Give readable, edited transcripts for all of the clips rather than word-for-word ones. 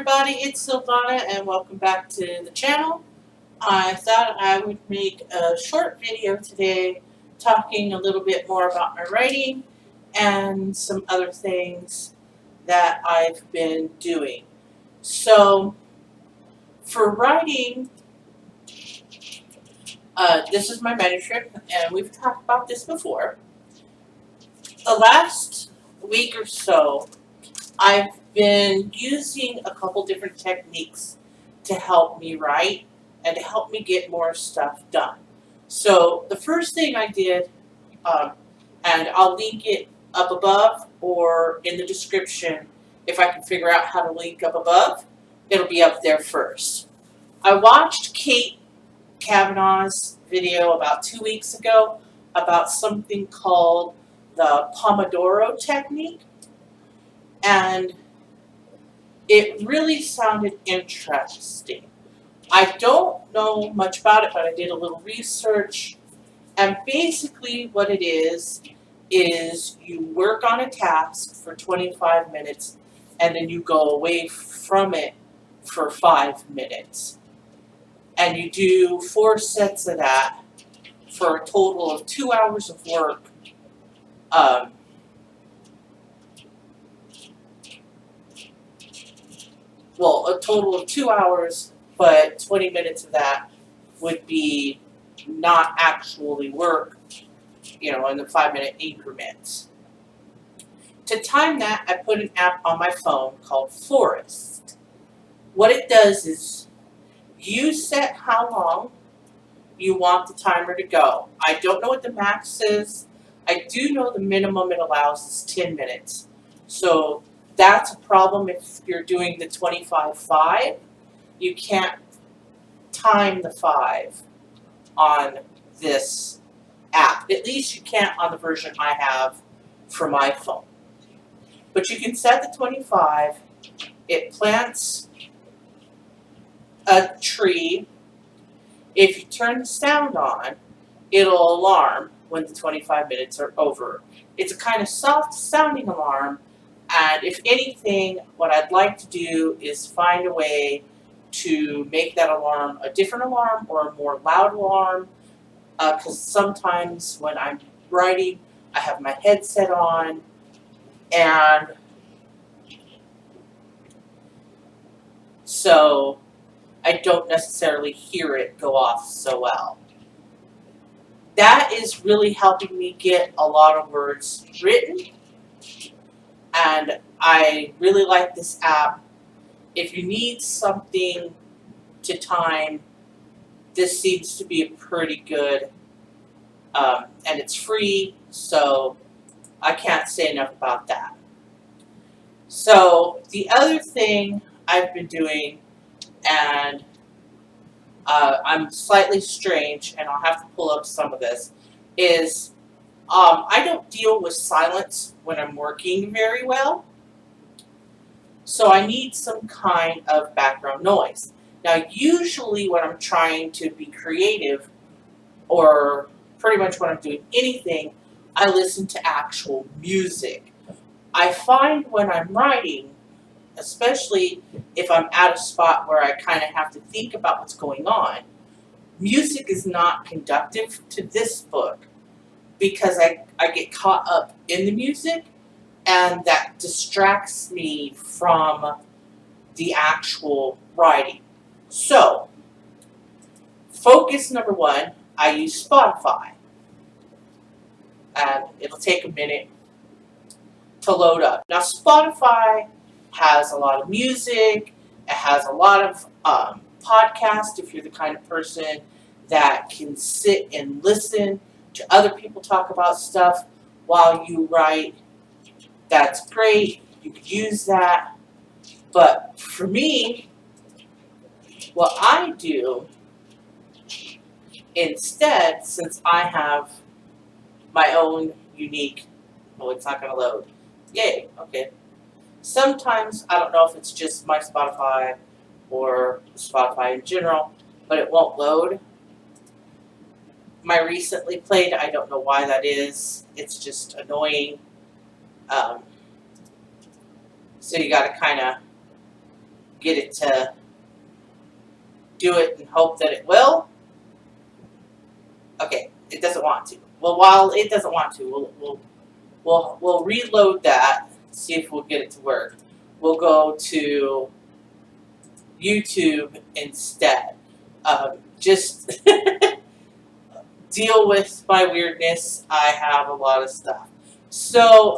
everybody, it's Silvana and welcome back to the channel. I thought I would make a short video today talking a little bit more about my writing and some other things that I've been doing. So for writing, this is my manuscript and we've talked about this before. The last week or so, I've been using a couple different techniques to help me write and to help me get more stuff done. So the first thing I did, and I'll link it up above or in the description if I can figure out how to link up above, it'll be up there first. I watched Kate Kavanaugh's video about 2 weeks ago about something called the Pomodoro technique, and it really sounded interesting. I don't know much about it, but I did a little research. And basically what it is you work on a task for 25 minutes and then you go away from it for 5 minutes. And you do 4 sets of that for a total of 2 hours of work. Well, a total of 2 hours, but 20 minutes of that would be not actually work, in the 5-minute increments. To time that, I put an app on my phone called Forest. What it does is you set how long you want the timer to go. I don't know what the max is. I do know the minimum it allows is 10 minutes. So that's a problem if you're doing the 25-5. You can't time the 5 on this app. At least you can't on the version I have for my phone. But you can set the 25. It plants a tree. If you turn the sound on, it'll alarm when the 25 minutes are over. It's a kind of soft sounding alarm, and if anything, what I'd like to do is find a way to make that alarm a different alarm or a more loud alarm, because sometimes when I'm writing, I have my headset on, and so I don't necessarily hear it go off so well. That is really helping me get a lot of words written, and I really like this app. If you need something to time, this seems to be a pretty good, and it's free, so I can't say enough about that. So the other thing I've been doing, and I'm slightly strange, and I'll have to pull up some of this, is I don't deal with silence when I'm working very well. So I need some kind of background noise. Now, usually when I'm trying to be creative, or pretty much when I'm doing anything, I listen to actual music. I find when I'm writing, especially if I'm at a spot where I kind of have to think about what's going on, music is not conducive to this book because I get caught up in the music, and that distracts me from the actual writing. So, focus number 1, I use Spotify. And it'll take a minute to load up. Now, Spotify has a lot of music, it has a lot of podcasts if you're the kind of person that can sit and listen to other people talk about stuff while you write. That's great, you could use that. But for me, what I do instead, since I have my own unique, oh, it's not going to load. Yay, okay. Sometimes, I don't know if it's just my Spotify or Spotify in general, but it won't load. My recently played, I don't know why that is. It's just annoying. So you got to kind of get it to do it and hope that it will. Okay, it doesn't want to. Well, while it doesn't want to, we'll reload that, see if we'll get it to work. We'll go to YouTube instead. Just deal with my weirdness. I have a lot of stuff. So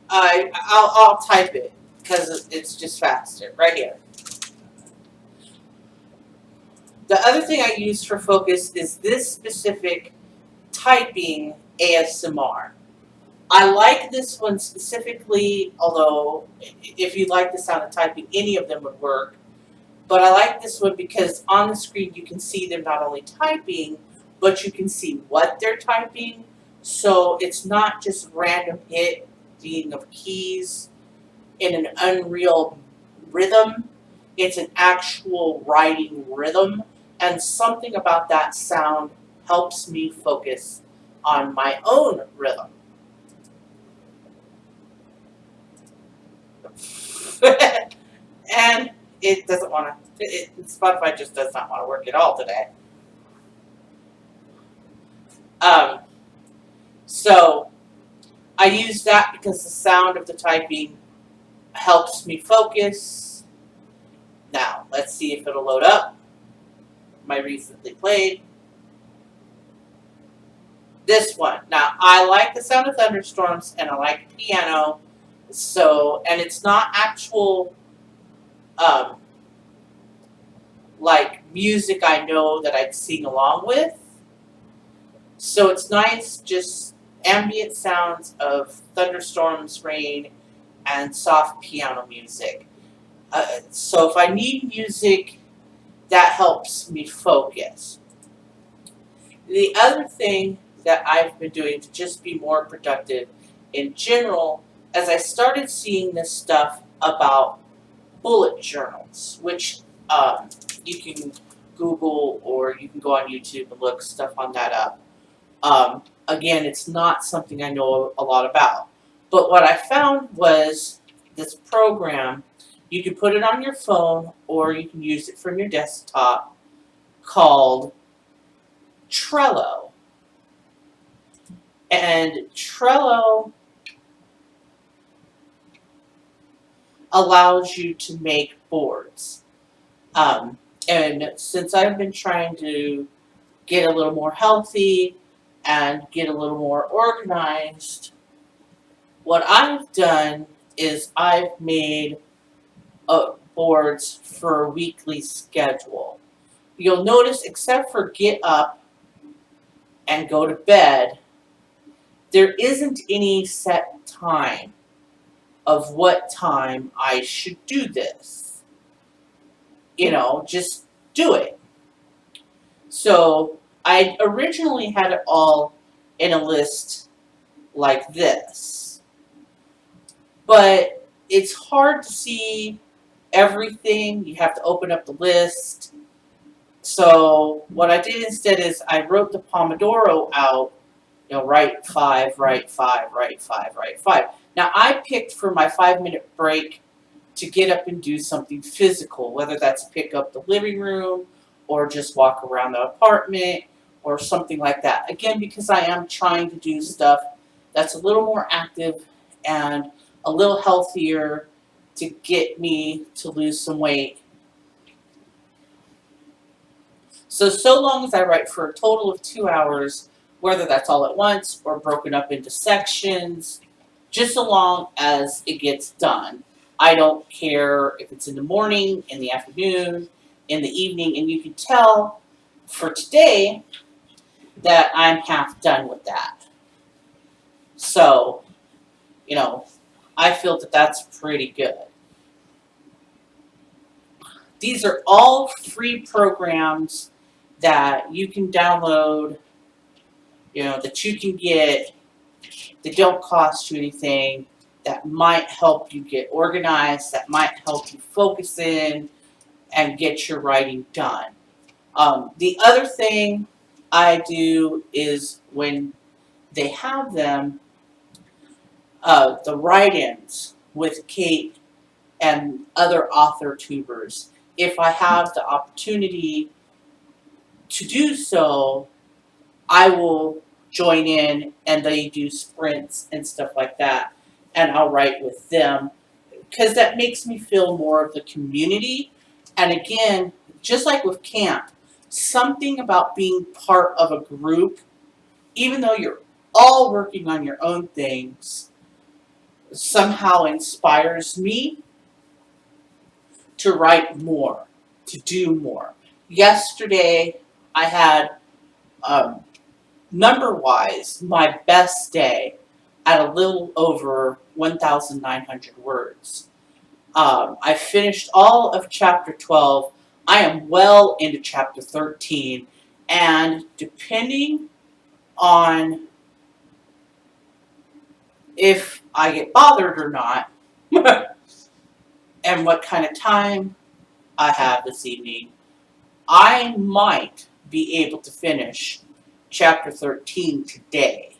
I'll type it because it's just faster right here. The other thing I use for focus is this specific typing ASMR. I like this one specifically, although if you like the sound of typing, any of them would work. But I like this one because on the screen you can see them not only typing, but you can see what they're typing. So it's not just random hitting of keys in an unreal rhythm. It's an actual writing rhythm. And something about that sound helps me focus on my own rhythm. And it doesn't want to, Spotify just does not want to work at all today. So I use that because the sound of the typing helps me focus. Now, let's see if it'll load up my recently played. This one. Now, I like the sound of thunderstorms and I like piano. So, and it's not actual, like music I know that I'd sing along with. So it's nice, just ambient sounds of thunderstorms, rain, and soft piano music. So if I need music, that helps me focus. The other thing that I've been doing to just be more productive in general, as I started seeing this stuff about bullet journals, which you can Google or you can go on YouTube and look stuff on that up. Again, it's not something I know a lot about. But what I found was this program. You can put it on your phone or you can use it from your desktop called Trello. And Trello allows you to make boards. And since I've been trying to get a little more healthy and get a little more organized, what I've done is I've made boards for a weekly schedule. You'll notice, except for get up and go to bed, there isn't any set time of what time I should do this. You know, just do it. So I originally had it all in a list like this. But it's hard to see everything. You have to open up the list. So what I did instead is I wrote the Pomodoro out, you know, write 5, write 5, write 5, write 5. Now I picked for my 5-minute break to get up and do something physical, whether that's pick up the living room or just walk around the apartment or something like that. Again, because I am trying to do stuff that's a little more active and a little healthier to get me to lose some weight. So long as I write for a total of 2 hours, whether that's all at once or broken up into sections, just so long as it gets done. I don't care if it's in the morning, in the afternoon, in the evening, and you can tell for today that I'm half done with that. So, you know, I feel that that's pretty good. These are all free programs that you can download, you know, that you can get. They don't cost you anything. That might help you get organized. That might help you focus in and get your writing done. The other thing I do is when they have them, the write-ins. with Kate and other author tubers. If I have the opportunity to do so, I will join in and they do sprints and stuff like that. And I'll write with them because that makes me feel more of the community. And again, just like with camp, something about being part of a group, even though you're all working on your own things, somehow inspires me to write more, to do more. Yesterday, I had, number wise, my best day at a little over 1,900 words. I finished all of chapter 12. I am well into chapter 13, and depending on if I get bothered or not, and what kind of time I have this evening, I might be able to finish chapter 13 today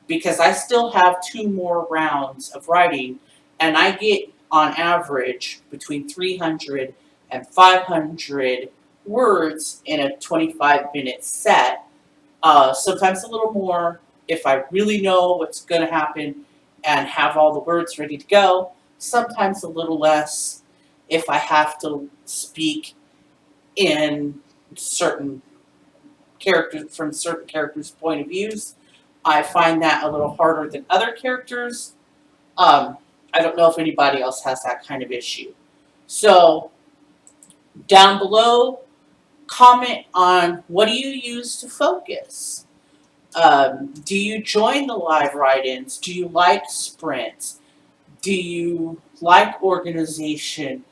because I still have 2 more rounds of writing and I get on average between 300 and 500 words in a 25-minute set. Sometimes a little more if I really know what's going to happen and have all the words ready to go. Sometimes a little less if I have to speak in certain characters from certain characters' point of views. I find that a little harder than other characters. I don't know if anybody else has that kind of issue. So down below, comment on what do you use to focus. Do you join the live write-ins? Do you like sprints? Do you like organization?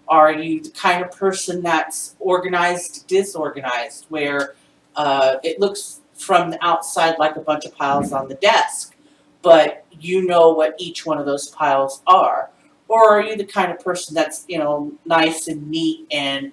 Are you the kind of person that's organized, disorganized, where it looks from the outside like a bunch of piles on the desk, but you know what each one of those piles are? Or are you the kind of person that's, nice and neat and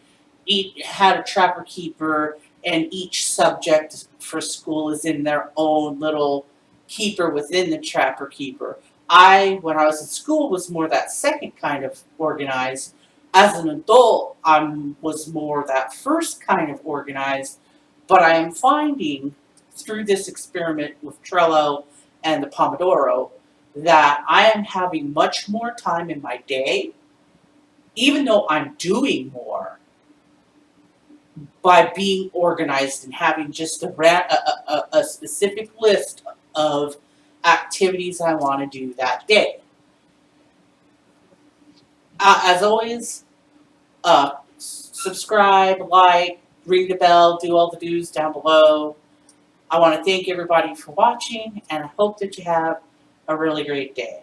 had a trapper keeper and each subject for school is in their own little keeper within the trapper keeper? When I was in school, was more that second kind of organized. As an adult, I was more that first kind of organized, but I am finding through this experiment with Trello and the Pomodoro that I am having much more time in my day, even though I'm doing more, by being organized and having just a specific list of activities I want to do that day. As always, subscribe, like, ring the bell, do all the do's down below. I want to thank everybody for watching, and I hope that you have a really great day.